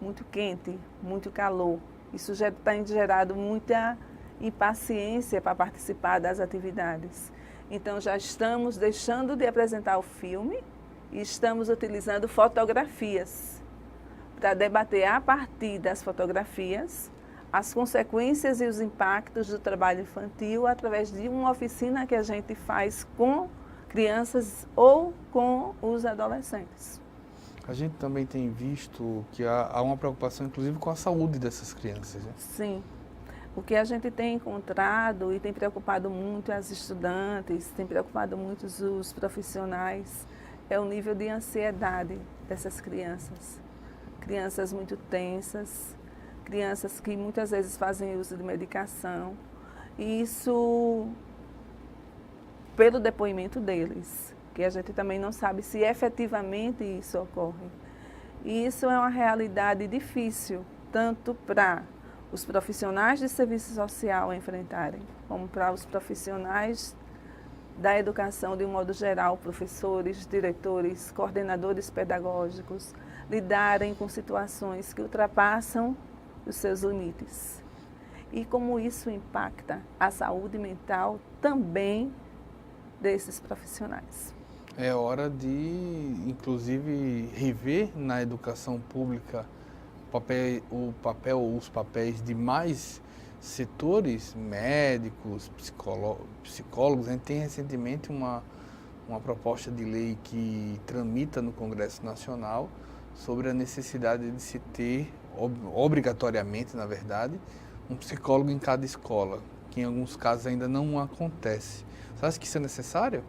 muito quente, muito calor. Isso já tem gerado muita impaciência para participar das atividades. Então já estamos deixando de apresentar o filme e estamos utilizando fotografias para debater a partir das fotografias as consequências e os impactos do trabalho infantil através de uma oficina que a gente faz com crianças ou com os adolescentes.
A gente também tem visto que há uma preocupação, inclusive, com a saúde dessas crianças, né?
Sim. O que a gente tem encontrado e tem preocupado muito as estudantes, tem preocupado muito os profissionais, é o nível de ansiedade dessas crianças. Crianças muito tensas, crianças que muitas vezes fazem uso de medicação. E isso, pelo depoimento deles, que a gente também não sabe se efetivamente isso ocorre. E isso é uma realidade difícil, tanto para os profissionais de serviço social enfrentarem, como para os profissionais da educação de um modo geral, professores, diretores, coordenadores pedagógicos, lidarem com situações que ultrapassam os seus limites. E como isso impacta a saúde mental também desses profissionais.
É hora de, inclusive, rever na educação pública os papéis de mais setores, médicos, psicólogos. A gente tem recentemente uma proposta de lei que tramita no Congresso Nacional sobre a necessidade de se ter, obrigatoriamente, na verdade, um psicólogo em cada escola, que em alguns casos ainda não acontece. Você acha que isso é necessário?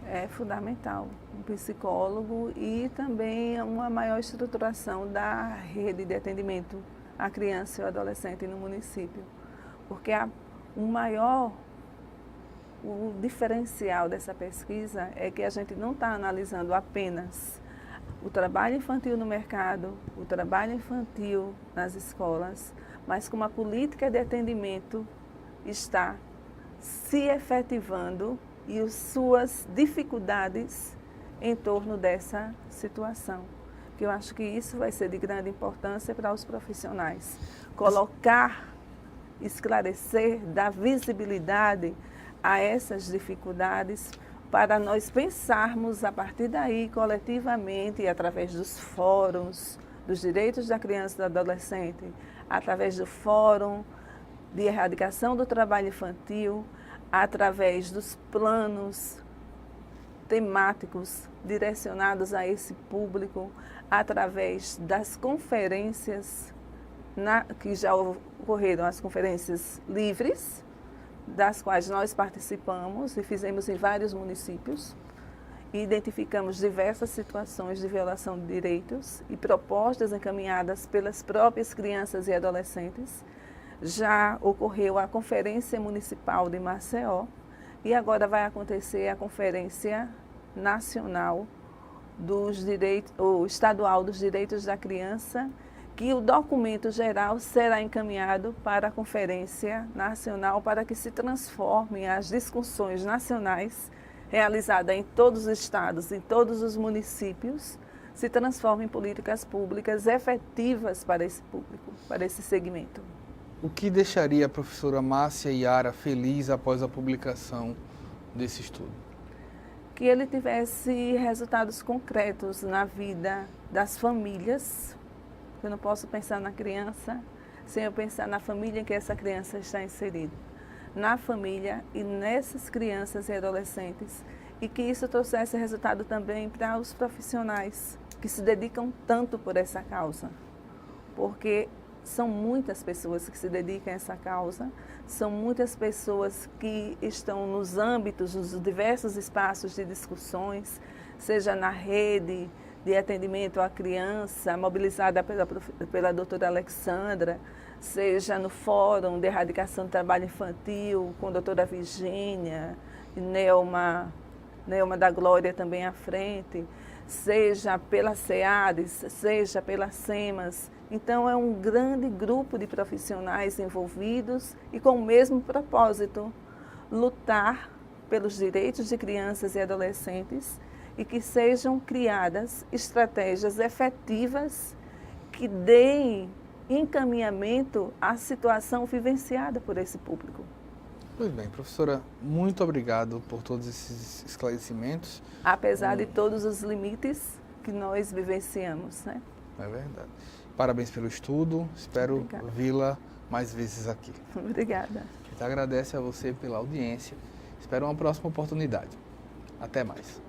É fundamental, um psicólogo e também uma maior estruturação da rede de atendimento à criança e ao adolescente no município. Porque o diferencial dessa pesquisa é que a gente não está analisando apenas o trabalho infantil no mercado, o trabalho infantil nas escolas, mas como a política de atendimento está se efetivando e as suas dificuldades em torno dessa situação. Que eu acho que isso vai ser de grande importância para os profissionais. Colocar, esclarecer, dar visibilidade a essas dificuldades para nós pensarmos a partir daí coletivamente e através dos fóruns dos direitos da criança e do adolescente, através do fórum de erradicação do trabalho infantil, através dos planos temáticos direcionados a esse público, através das conferências que já ocorreram, as conferências livres, das quais nós participamos e fizemos em vários municípios, e identificamos diversas situações de violação de direitos e propostas encaminhadas pelas próprias crianças e adolescentes. Já ocorreu a Conferência Municipal de Maceió e agora vai acontecer a Conferência Nacional dos Direitos, ou Estadual dos Direitos da Criança, que o documento geral será encaminhado para a Conferência Nacional para que se transformem as discussões nacionais realizadas em todos os estados, em todos os municípios, se transformem em políticas públicas efetivas para esse público, para esse segmento.
O que deixaria a professora Márcia Iara feliz após a publicação desse estudo?
Que ele tivesse resultados concretos na vida das famílias. Eu não posso pensar na criança sem eu pensar na família em que essa criança está inserida. Na família e nessas crianças e adolescentes. E que isso trouxesse resultado também para os profissionais que se dedicam tanto por essa causa. Porque são muitas pessoas que se dedicam a essa causa, são muitas pessoas que estão nos âmbitos, nos diversos espaços de discussões, seja na rede de atendimento à criança, mobilizada pela doutora Alexandra, seja no Fórum de Erradicação do Trabalho Infantil, com a doutora Virgínia, e Nelma da Glória também à frente, seja pela SEADES, seja pela SEMAS. Então, é um grande grupo de profissionais envolvidos e com o mesmo propósito, lutar pelos direitos de crianças e adolescentes e que sejam criadas estratégias efetivas que deem encaminhamento à situação vivenciada por esse público.
Muito bem, professora, muito obrigado por todos esses esclarecimentos.
Apesar de todos os limites que nós vivenciamos, né?
É verdade. Parabéns pelo estudo, espero vê-la mais vezes aqui.
Obrigada.
A gente agradece a você pela audiência, espero uma próxima oportunidade. Até mais.